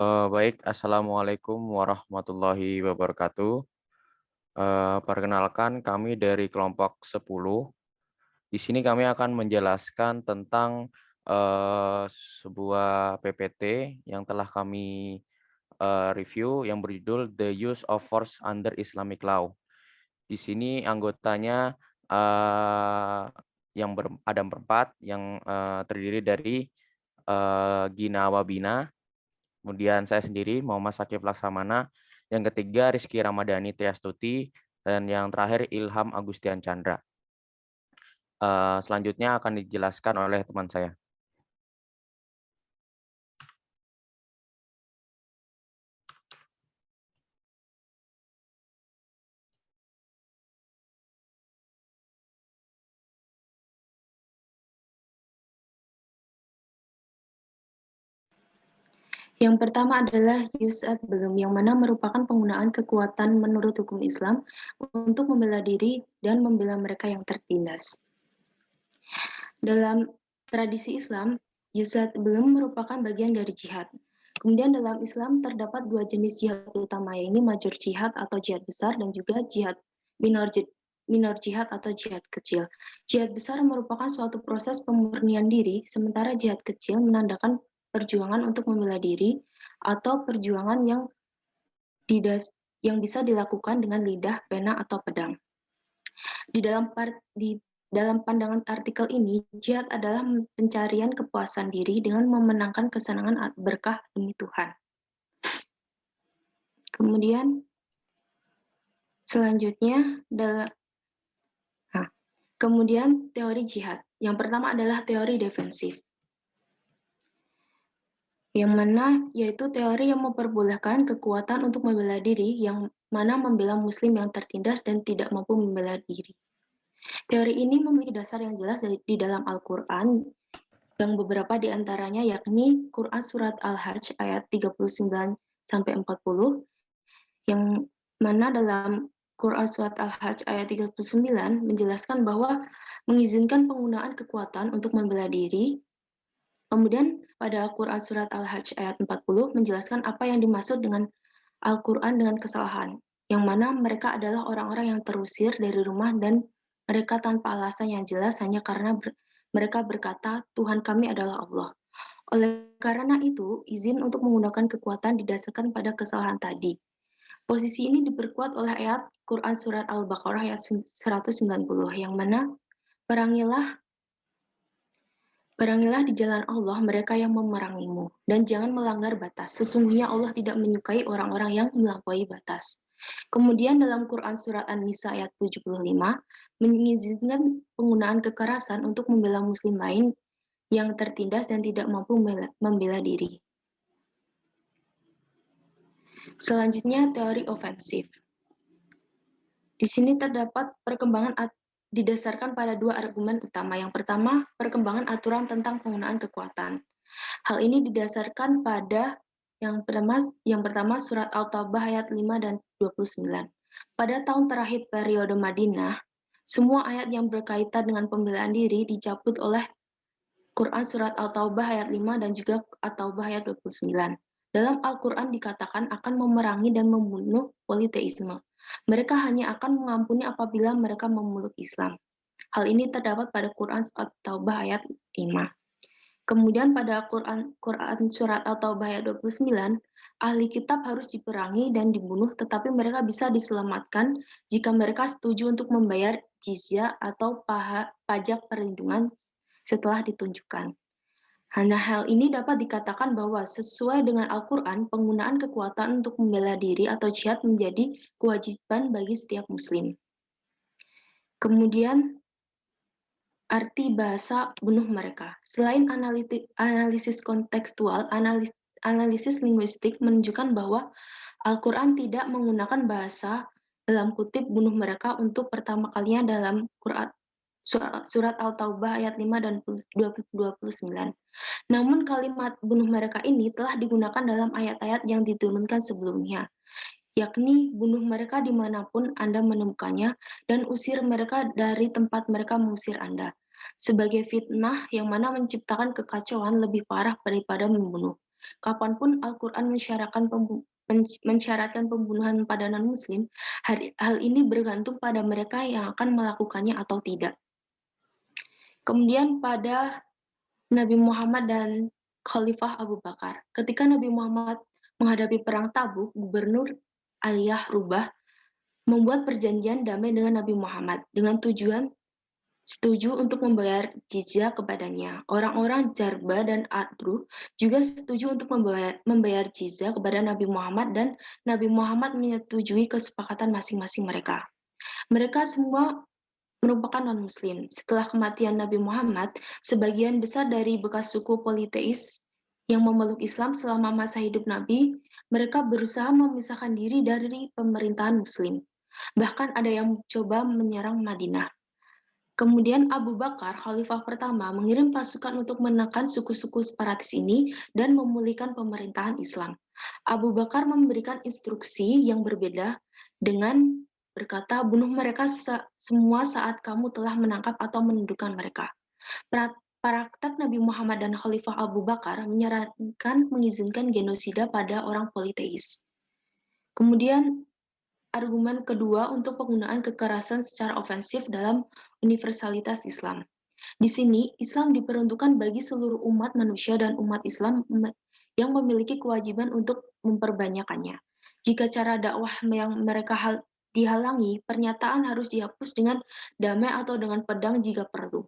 Baik, Assalamualaikum warahmatullahi wabarakatuh. Perkenalkan kami dari kelompok 10. Di sini kami akan menjelaskan tentang sebuah PPT yang telah kami review yang berjudul The Use of Force Under Islamic Law. Di sini anggotanya ada berempat yang terdiri dari Gina Wabina. Kemudian saya sendiri, Muhammad Shakib Laksamana. Yang ketiga, Rizky Ramadhani Triastuti. Dan yang terakhir, Ilham Agustian Chandra. Selanjutnya akan dijelaskan oleh teman saya. Yang pertama adalah use ad belum, yang mana merupakan penggunaan kekuatan menurut hukum Islam untuk membela diri dan membela mereka yang tertindas. Dalam tradisi Islam, use ad belum merupakan bagian dari jihad. Kemudian dalam Islam terdapat dua jenis jihad utama, yaitu major jihad atau jihad besar dan juga jihad minor jihad atau jihad kecil. Jihad besar merupakan suatu proses pemurnian diri, sementara jihad kecil menandakan perjuangan untuk membela diri atau perjuangan yang bisa dilakukan dengan lidah, pena, atau pedang. Di dalam pandangan artikel ini, jihad adalah pencarian kepuasan diri dengan memenangkan kesenangan berkah demi Tuhan. Kemudian selanjutnya kemudian teori jihad. Yang pertama adalah teori defensif, yang mana yaitu teori yang memperbolehkan kekuatan untuk membela diri, yang mana membela muslim yang tertindas dan tidak mampu membela diri. Teori ini memiliki dasar yang jelas di dalam Al-Quran, yang beberapa di antaranya yakni Quran Surat Al-Hajj ayat 39-40, yang mana dalam Quran Surat Al-Hajj ayat 39 menjelaskan bahwa mengizinkan penggunaan kekuatan untuk membela diri. Kemudian pada Quran Surat Al-Hajj ayat 40 menjelaskan apa yang dimaksud dengan Al-Quran dengan kesalahan, yang mana mereka adalah orang-orang yang terusir dari rumah dan mereka tanpa alasan yang jelas hanya karena mereka berkata, Tuhan kami adalah Allah. Oleh karena itu, izin untuk menggunakan kekuatan didasarkan pada kesalahan tadi. Posisi ini diperkuat oleh ayat Quran Surat Al-Baqarah ayat 190, yang mana perangilah di jalan Allah mereka yang memerangimu, dan jangan melanggar batas. Sesungguhnya Allah tidak menyukai orang-orang yang melampaui batas. Kemudian dalam Quran Surat An-Nisa ayat 75, mengizinkan penggunaan kekerasan untuk membela muslim lain yang tertindas dan tidak mampu membela diri. Selanjutnya, teori ofensif. Di sini terdapat perkembangan didasarkan pada dua argumen utama. Yang pertama, perkembangan aturan tentang penggunaan kekuatan. Hal ini didasarkan pada yang pertama surat Al-Taubah ayat 5 dan 29. Pada tahun terakhir periode Madinah, semua ayat yang berkaitan dengan pembelaan diri dicabut oleh Quran surat Al-Taubah ayat 5 dan juga At-Taubah ayat 29. Dalam Al-Quran dikatakan akan memerangi dan membunuh politeisme. Mereka hanya akan mengampuni apabila mereka memeluk Islam. Hal ini terdapat pada Quran At-Taubah ayat 5. Kemudian pada Quran surat At-Taubah ayat 29, ahli kitab harus diperangi dan dibunuh, tetapi mereka bisa diselamatkan jika mereka setuju untuk membayar jizyah atau pajak perlindungan setelah ditunjukkan. Nah, hal ini dapat dikatakan bahwa sesuai dengan Al-Quran, penggunaan kekuatan untuk membela diri atau jihad menjadi kewajiban bagi setiap muslim. Kemudian, arti bahasa bunuh mereka. Selain analisis kontekstual, analisis linguistik menunjukkan bahwa Al-Quran tidak menggunakan bahasa dalam kutip bunuh mereka untuk pertama kalinya dalam surat Al-Taubah ayat 5 dan 29. Namun kalimat bunuh mereka ini telah digunakan dalam ayat-ayat yang diturunkan sebelumnya, yakni bunuh mereka dimanapun Anda menemukannya dan usir mereka dari tempat mereka mengusir Anda, sebagai fitnah yang mana menciptakan kekacauan lebih parah daripada membunuh. Kapanpun Al-Quran mensyaratkan pembunuhan pada non-Muslim, hal ini bergantung pada mereka yang akan melakukannya atau tidak. Kemudian pada Nabi Muhammad dan Khalifah Abu Bakar. Ketika Nabi Muhammad menghadapi perang Tabuk, Gubernur Aliyah Rubah membuat perjanjian damai dengan Nabi Muhammad dengan tujuan setuju untuk membayar jizyah kepadanya. Orang-orang Jarba dan Adru juga setuju untuk membayar jizyah kepada Nabi Muhammad dan Nabi Muhammad menyetujui kesepakatan masing-masing mereka. Mereka semua merupakan non-Muslim. Setelah kematian Nabi Muhammad, sebagian besar dari bekas suku politeis yang memeluk Islam selama masa hidup Nabi, mereka berusaha memisahkan diri dari pemerintahan Muslim. Bahkan ada yang coba menyerang Madinah. Kemudian Abu Bakar, khalifah pertama, mengirim pasukan untuk menekan suku-suku separatis ini dan memulihkan pemerintahan Islam. Abu Bakar memberikan instruksi yang berbeda dengan berkata, bunuh mereka semua saat kamu telah menangkap atau menundukkan mereka. Praktek Nabi Muhammad dan Khalifah Abu Bakar menyarankan mengizinkan genosida pada orang politeis. Kemudian argumen kedua untuk penggunaan kekerasan secara ofensif dalam universalitas Islam. Di sini, Islam diperuntukkan bagi seluruh umat manusia dan umat Islam yang memiliki kewajiban untuk memperbanyakannya. Jika cara dakwah yang mereka dihalangi, pernyataan harus dihapus dengan damai atau dengan pedang jika perlu.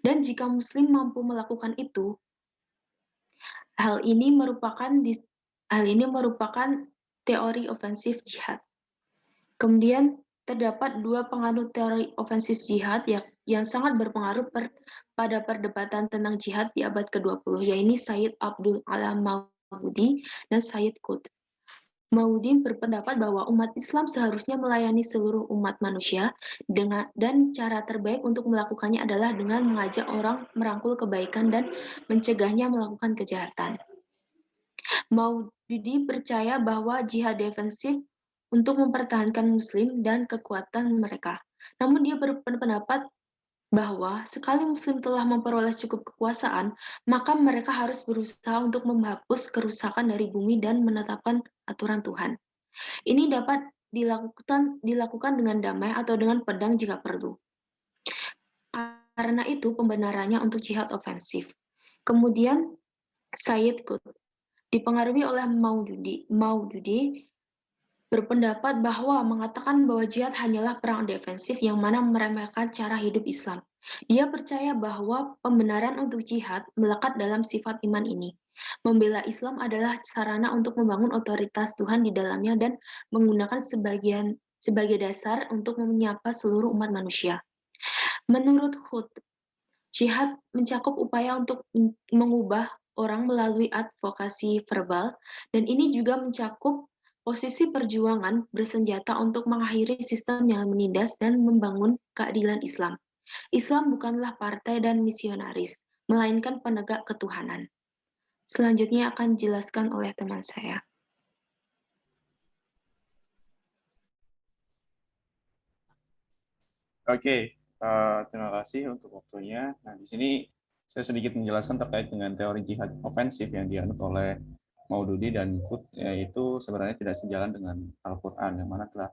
Dan jika Muslim mampu melakukan itu, hal ini merupakan teori ofensif jihad. Kemudian terdapat dua penganut teori ofensif jihad yang sangat berpengaruh pada perdebatan tentang jihad di abad ke-20, yaitu Sayyid Abdul Alam Maududi dan Sayyid Qutb. Maududi berpendapat bahwa umat Islam seharusnya melayani seluruh umat manusia dan cara terbaik untuk melakukannya adalah dengan mengajak orang merangkul kebaikan dan mencegahnya melakukan kejahatan. Maududi percaya bahwa jihad defensif untuk mempertahankan Muslim dan kekuatan mereka. Namun dia berpendapat bahwa sekali Muslim telah memperoleh cukup kekuasaan, maka mereka harus berusaha untuk menghapus kerusakan dari bumi dan menetapkan aturan Tuhan. Ini dapat dilakukan dengan damai atau dengan pedang jika perlu. Karena itu pembenarannya untuk jihad ofensif. Kemudian Sayyid Qutb dipengaruhi oleh Maududi berpendapat bahwa mengatakan bahwa jihad hanyalah perang defensif yang mana meremehkan cara hidup Islam. Dia percaya bahwa pembenaran untuk jihad melekat dalam sifat iman ini. Membela Islam adalah sarana untuk membangun otoritas Tuhan di dalamnya dan menggunakan sebagai dasar untuk menyapa seluruh umat manusia. Menurut Hud, jihad mencakup upaya untuk mengubah orang melalui advokasi verbal, dan ini juga mencakup posisi perjuangan bersenjata untuk mengakhiri sistem yang menindas dan membangun keadilan Islam. Islam bukanlah partai dan misionaris, melainkan penegak ketuhanan. Selanjutnya akan dijelaskan oleh teman saya. Oke, terima kasih untuk waktunya. Nah, di sini saya sedikit menjelaskan terkait dengan teori jihad ofensif yang dianut oleh Maududi dan Qutb, yaitu sebenarnya tidak sejalan dengan Al-Quran, yang mana telah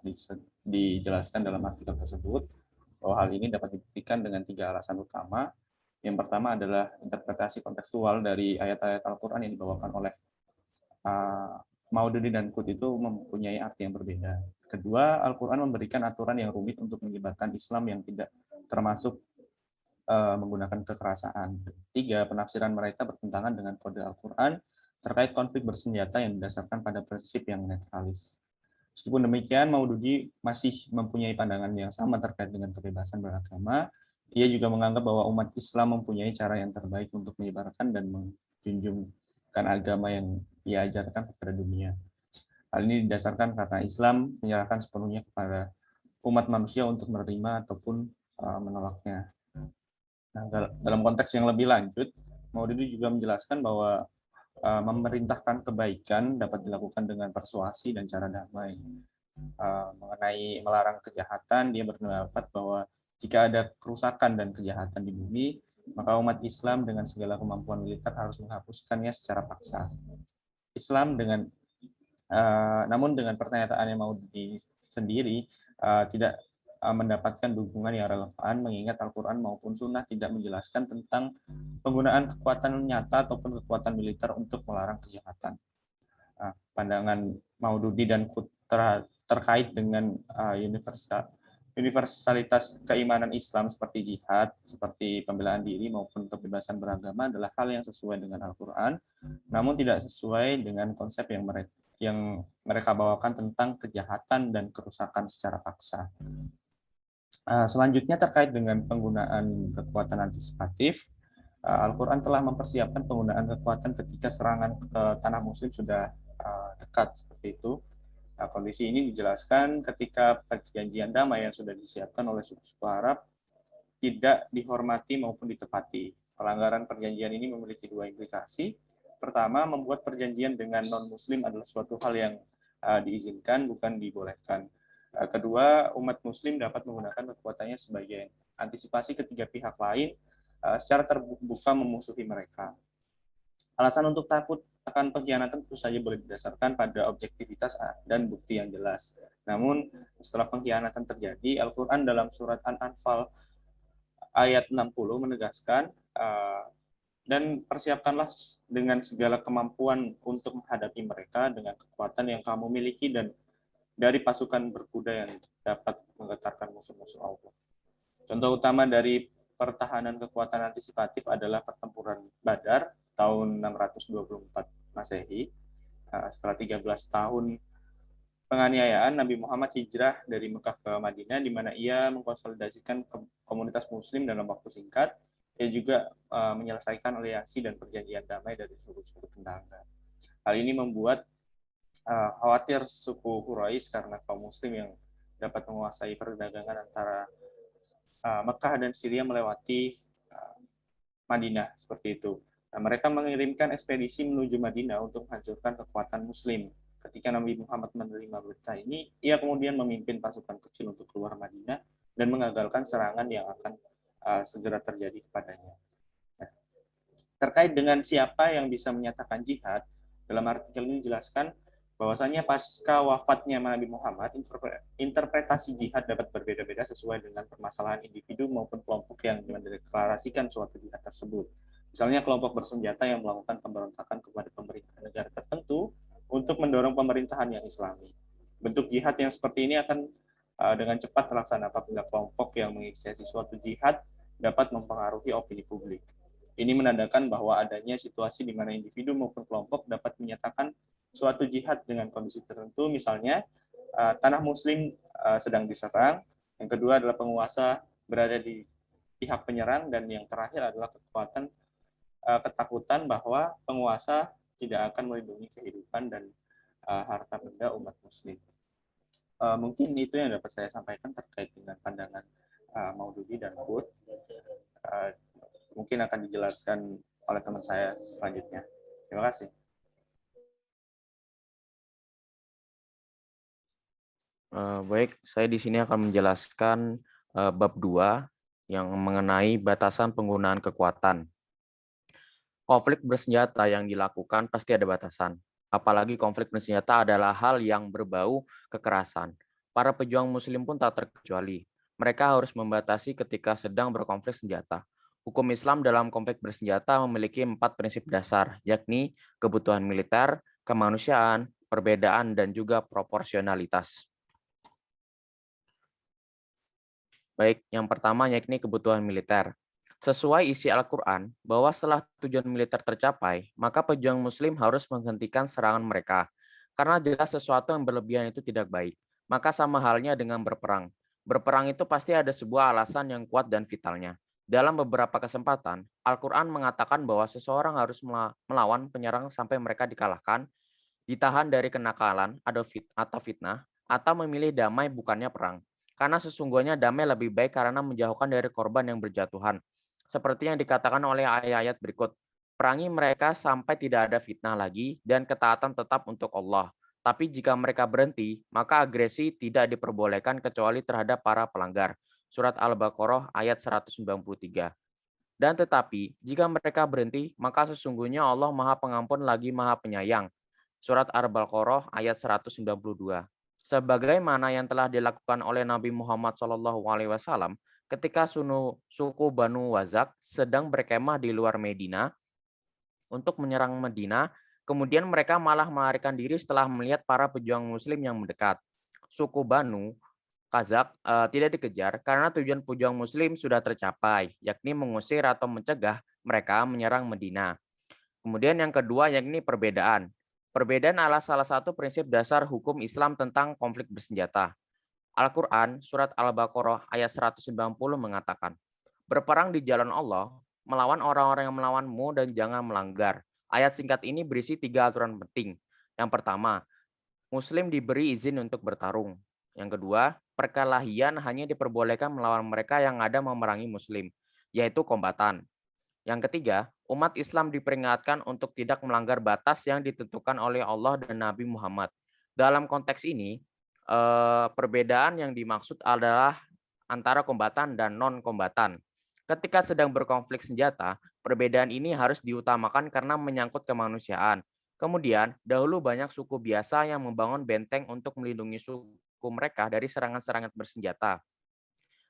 dijelaskan dalam artikel tersebut, bahwa hal ini dapat dibuktikan dengan 3 alasan utama. Yang pertama adalah interpretasi kontekstual dari ayat-ayat Al-Quran yang dibawakan oleh Maududi dan Qutb itu mempunyai arti yang berbeda. Kedua, Al-Quran memberikan aturan yang rumit untuk menyebarkan Islam yang tidak termasuk menggunakan kekerasan. Tiga, penafsiran mereka bertentangan dengan kode Al-Quran terkait konflik bersenjata yang didasarkan pada prinsip yang netralis. Meskipun demikian, Maududi masih mempunyai pandangan yang sama terkait dengan kebebasan beragama. Ia juga menganggap bahwa umat Islam mempunyai cara yang terbaik untuk menyebarkan dan menjunjungkan agama yang ia ajarkan kepada dunia. Hal ini didasarkan karena Islam menyerahkan sepenuhnya kepada umat manusia untuk menerima ataupun menolaknya. Nah, dalam konteks yang lebih lanjut, Maududi juga menjelaskan bahwa memerintahkan kebaikan dapat dilakukan dengan persuasi dan cara damai. Mengenai melarang kejahatan, dia berpendapat bahwa jika ada kerusakan dan kejahatan di bumi, maka umat Islam dengan segala kemampuan militer harus menghapuskannya secara paksa. Islam namun dengan pernyataan yang mau sendiri tidak mendapatkan dukungan yang relevan, mengingat Al-Quran maupun Sunnah tidak menjelaskan tentang penggunaan kekuatan nyata ataupun kekuatan militer untuk melarang kejahatan. Pandangan Maududi dan Putra terkait dengan universalitas keimanan Islam seperti jihad, seperti pembelaan diri maupun kebebasan beragama adalah hal yang sesuai dengan Al-Quran, namun tidak sesuai dengan konsep yang mereka bawakan tentang kejahatan dan kerusakan secara paksa. Selanjutnya terkait dengan penggunaan kekuatan antisipatif, Al-Quran telah mempersiapkan penggunaan kekuatan ketika serangan ke tanah muslim sudah dekat seperti itu. Kondisi ini dijelaskan ketika perjanjian damai yang sudah disiapkan oleh suku-suku Arab tidak dihormati maupun ditepati. Pelanggaran perjanjian ini memiliki dua implikasi. Pertama, membuat perjanjian dengan non-muslim adalah suatu hal yang diizinkan, bukan dibolehkan. Kedua, umat muslim dapat menggunakan kekuatannya sebagai antisipasi ketiga pihak lain secara terbuka memusuhi mereka. Alasan untuk takut akan pengkhianatan tentu saja boleh didasarkan pada objektivitas dan bukti yang jelas. Namun, setelah pengkhianatan terjadi, Al-Quran dalam surat An-Anfal ayat 60 menegaskan, dan persiapkanlah dengan segala kemampuan untuk menghadapi mereka dengan kekuatan yang kamu miliki dan dari pasukan berkuda yang dapat menggetarkan musuh-musuh Allah. Contoh utama dari pertahanan kekuatan antisipatif adalah pertempuran Badar tahun 624 Masehi. Setelah 13 tahun penganiayaan, Nabi Muhammad hijrah dari Mekah ke Madinah, di mana ia mengkonsolidasikan komunitas muslim dalam waktu singkat. Ia juga menyelesaikan aliansi dan perjanjian damai dari suku-suku tetangga. Hal ini membuat khawatir suku Quraisy karena kaum muslim yang dapat menguasai perdagangan antara Mekah dan Syria melewati Madinah seperti itu. Nah, mereka mengirimkan ekspedisi menuju Madinah untuk menghancurkan kekuatan muslim. Ketika Nabi Muhammad menerima berita ini, ia kemudian memimpin pasukan kecil untuk keluar Madinah dan mengagalkan serangan yang akan segera terjadi kepadanya. Nah, terkait dengan siapa yang bisa menyatakan jihad, dalam artikel ini dijelaskan bahwasanya pasca wafatnya Nabi Muhammad, interpretasi jihad dapat berbeda-beda sesuai dengan permasalahan individu maupun kelompok yang mendeklarasikan suatu jihad tersebut. Misalnya kelompok bersenjata yang melakukan pemberontakan kepada pemerintah negara tertentu untuk mendorong pemerintahan yang islami. Bentuk jihad yang seperti ini akan dengan cepat terlaksana apabila kelompok yang menginisiasi suatu jihad dapat mempengaruhi opini publik. Ini menandakan bahwa adanya situasi di mana individu maupun kelompok dapat menyatakan suatu jihad dengan kondisi tertentu, misalnya tanah muslim sedang diserang, yang kedua adalah penguasa berada di pihak penyerang, dan yang terakhir adalah ketakutan bahwa penguasa tidak akan melindungi kehidupan dan harta benda umat muslim. Mungkin itu yang dapat saya sampaikan terkait dengan pandangan Maududi dan Bud. Mungkin akan dijelaskan oleh teman saya selanjutnya. Terima kasih. Baik, saya di sini akan menjelaskan bab 2 yang mengenai batasan penggunaan kekuatan. Konflik bersenjata yang dilakukan pasti ada batasan. Apalagi konflik bersenjata adalah hal yang berbau kekerasan. Para pejuang muslim pun tak terkecuali. Mereka harus membatasi ketika sedang berkonflik senjata. Hukum Islam dalam konflik bersenjata memiliki 4 prinsip dasar, yakni kebutuhan militer, kemanusiaan, perbedaan, dan juga proporsionalitas. Baik, yang pertama yakni kebutuhan militer. Sesuai isi Al-Quran, bahwa setelah tujuan militer tercapai, maka pejuang muslim harus menghentikan serangan mereka. Karena jelas sesuatu yang berlebihan itu tidak baik. Maka sama halnya dengan berperang. Berperang itu pasti ada sebuah alasan yang kuat dan vitalnya. Dalam beberapa kesempatan, Al-Quran mengatakan bahwa seseorang harus melawan penyerang sampai mereka dikalahkan, ditahan dari kenakalan atau fitnah, atau memilih damai bukannya perang. Karena sesungguhnya damai lebih baik karena menjauhkan dari korban yang berjatuhan. Seperti yang dikatakan oleh ayat-ayat berikut. Perangi mereka sampai tidak ada fitnah lagi dan ketaatan tetap untuk Allah. Tapi jika mereka berhenti, maka agresi tidak diperbolehkan kecuali terhadap para pelanggar. Surat Al-Baqarah ayat 193. Dan tetapi, jika mereka berhenti, maka sesungguhnya Allah Maha Pengampun lagi Maha Penyayang. Surat Al-Baqarah ayat 192. Sebagaimana yang telah dilakukan oleh Nabi Muhammad SAW ketika suku Banu Wazak sedang berkemah di luar Medina untuk menyerang Medina, kemudian mereka malah melarikan diri setelah melihat para pejuang muslim yang mendekat. Suku Banu Kazak tidak dikejar karena tujuan pejuang muslim sudah tercapai, yakni mengusir atau mencegah mereka menyerang Medina. Kemudian yang kedua yakni perbedaan. Perbedaan adalah salah satu prinsip dasar hukum Islam tentang konflik bersenjata. Al-Quran, surat Al-Baqarah ayat 190 mengatakan, berperang di jalan Allah, melawan orang-orang yang melawanmu dan jangan melanggar. Ayat singkat ini berisi 3 aturan penting. Yang pertama, Muslim diberi izin untuk bertarung. Yang kedua, perkelahian hanya diperbolehkan melawan mereka yang ada memerangi Muslim, yaitu kombatan. Yang ketiga, umat Islam diperingatkan untuk tidak melanggar batas yang ditentukan oleh Allah dan Nabi Muhammad. Dalam konteks ini, perbedaan yang dimaksud adalah antara kombatan dan non-kombatan. Ketika sedang berkonflik senjata, perbedaan ini harus diutamakan karena menyangkut kemanusiaan. Kemudian, dahulu banyak suku biasa yang membangun benteng untuk melindungi suku mereka dari serangan-serangan bersenjata.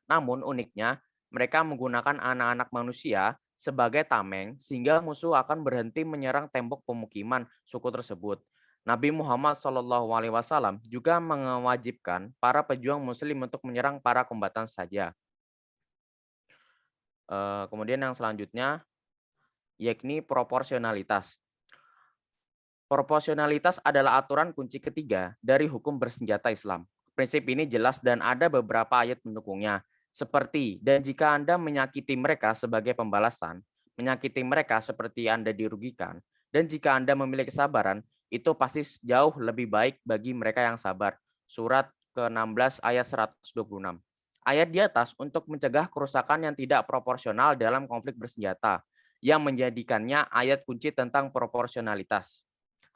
Namun uniknya, mereka menggunakan anak-anak manusia sebagai tameng sehingga musuh akan berhenti menyerang tembok pemukiman suku tersebut. Nabi Muhammad SAW juga mewajibkan para pejuang muslim untuk menyerang para kombatan saja. Kemudian yang selanjutnya yakni proporsionalitas. Proporsionalitas adalah aturan kunci ketiga dari hukum bersenjata Islam. Prinsip ini jelas dan ada beberapa ayat pendukungnya. Seperti, dan jika Anda menyakiti mereka sebagai pembalasan, menyakiti mereka seperti Anda dirugikan, dan jika Anda memiliki kesabaran, itu pasti jauh lebih baik bagi mereka yang sabar. Surat ke-16 ayat 126. Ayat di atas untuk mencegah kerusakan yang tidak proporsional dalam konflik bersenjata, yang menjadikannya ayat kunci tentang proporsionalitas.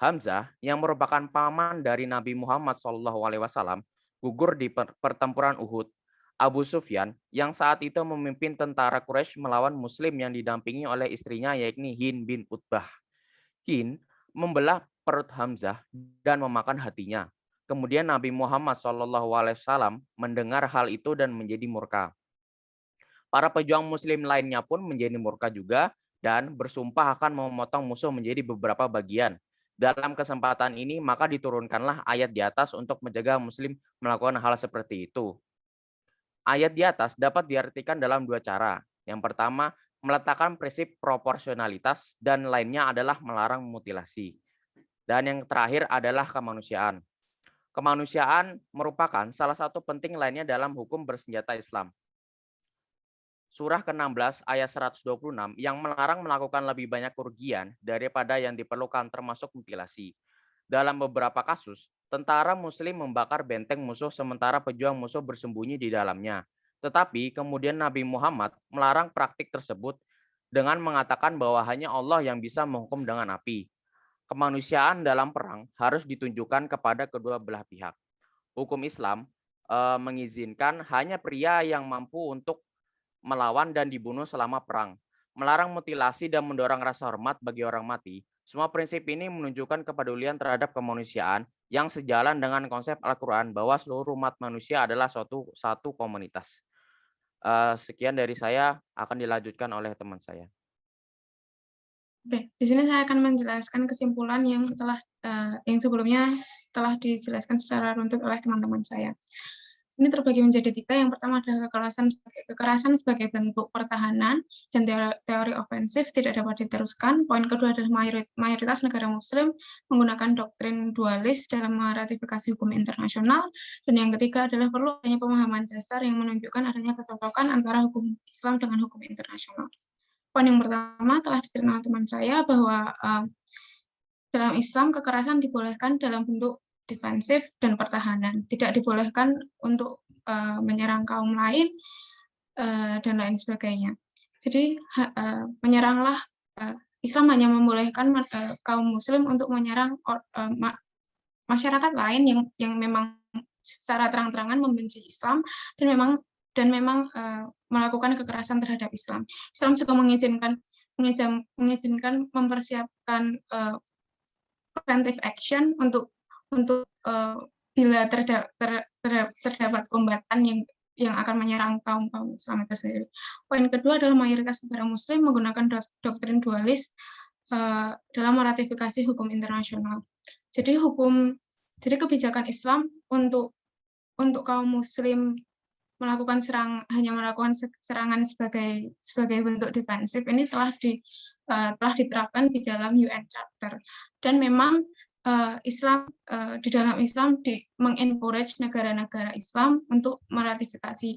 Hamzah, yang merupakan paman dari Nabi Muhammad SAW, gugur di pertempuran Uhud. Abu Sufyan, yang saat itu memimpin tentara Quraisy melawan Muslim yang didampingi oleh istrinya yakni Hind bin Utbah. Hind membelah perut Hamzah dan memakan hatinya. Kemudian Nabi Muhammad SAW mendengar hal itu dan menjadi murka. Para pejuang Muslim lainnya pun menjadi murka juga dan bersumpah akan memotong musuh menjadi beberapa bagian. Dalam kesempatan ini maka diturunkanlah ayat di atas untuk mencegah Muslim melakukan hal seperti itu. Ayat di atas dapat diartikan dalam dua cara. Yang pertama, meletakkan prinsip proporsionalitas dan lainnya adalah melarang mutilasi. Dan yang terakhir adalah kemanusiaan. Kemanusiaan merupakan salah satu penting lainnya dalam hukum bersenjata Islam. Surah ke-16 ayat 126 yang melarang melakukan lebih banyak kerugian daripada yang diperlukan termasuk mutilasi. Dalam beberapa kasus, tentara muslim membakar benteng musuh sementara pejuang musuh bersembunyi di dalamnya. Tetapi kemudian Nabi Muhammad melarang praktik tersebut dengan mengatakan bahwa hanya Allah yang bisa menghukum dengan api. Kemanusiaan dalam perang harus ditunjukkan kepada kedua belah pihak. Hukum Islam mengizinkan hanya pria yang mampu untuk melawan dan dibunuh selama perang, melarang mutilasi dan mendorong rasa hormat bagi orang mati. Semua prinsip ini menunjukkan kepedulian terhadap kemanusiaan yang sejalan dengan konsep Al-Quran bahwa seluruh umat manusia adalah satu komunitas. Sekian dari saya, akan dilanjutkan oleh teman saya. Oke, di sini saya akan menjelaskan kesimpulan yang yang sebelumnya telah dijelaskan secara runtut oleh teman-teman saya. Ini terbagi menjadi 3. Yang pertama adalah kekerasan sebagai bentuk pertahanan dan teori ofensif tidak dapat diteruskan. Poin kedua adalah mayoritas negara muslim menggunakan doktrin dualis dalam meratifikasi hukum internasional. Dan yang ketiga adalah perlu adanya pemahaman dasar yang menunjukkan adanya kecocokan antara hukum Islam dengan hukum internasional. Poin yang pertama telah dikenal teman saya bahwa dalam Islam kekerasan dibolehkan dalam bentuk defensif dan pertahanan, tidak dibolehkan untuk menyerang kaum lain dan lain sebagainya. Jadi menyeranglah Islam hanya membolehkan kaum Muslim untuk menyerang masyarakat lain yang memang secara terang-terangan membenci Islam dan memang melakukan kekerasan terhadap Islam. Islam juga mengizinkan mempersiapkan preventive action untuk bila terdapat kombatan yang akan menyerang kaum Islam itu sendiri. Poin kedua adalah mayoritas negara Muslim menggunakan doktrin dualis dalam meratifikasi hukum internasional. Jadi kebijakan Islam untuk kaum Muslim hanya melakukan serangan sebagai bentuk defensif ini telah diterapkan di dalam UN Charter, dan memang di dalam Islam mengencourage negara-negara Islam untuk meratifikasi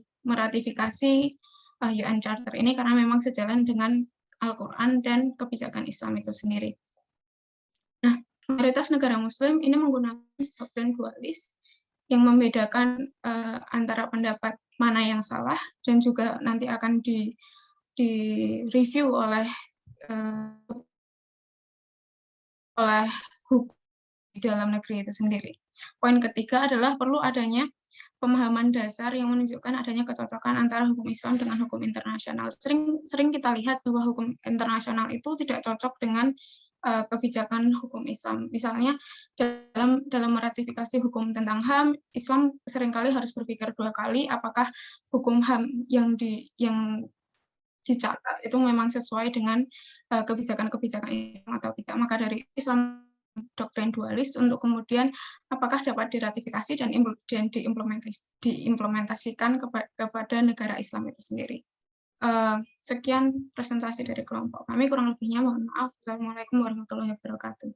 UN Charter ini karena memang sejalan dengan Al-Quran dan kebijakan Islam itu sendiri. Nah, mayoritas negara Muslim ini menggunakan doktrin dualis yang membedakan antara pendapat mana yang salah dan juga nanti akan direview oleh hukum di dalam negeri itu sendiri. Poin ketiga adalah perlu adanya pemahaman dasar yang menunjukkan adanya kecocokan antara hukum Islam dengan hukum internasional. Sering kita lihat bahwa hukum internasional itu tidak cocok dengan kebijakan hukum Islam. Misalnya dalam meratifikasi hukum tentang HAM, Islam seringkali harus berpikir 2 kali apakah hukum HAM yang dicatat itu memang sesuai dengan kebijakan-kebijakan Islam atau tidak. Maka dari Islam doktrin dualis untuk kemudian apakah dapat diratifikasi dan diimplementasikan kepada negara Islam itu sendiri. Sekian presentasi dari kelompok kami, kurang lebihnya mohon maaf. Assalamualaikum warahmatullahi wabarakatuh.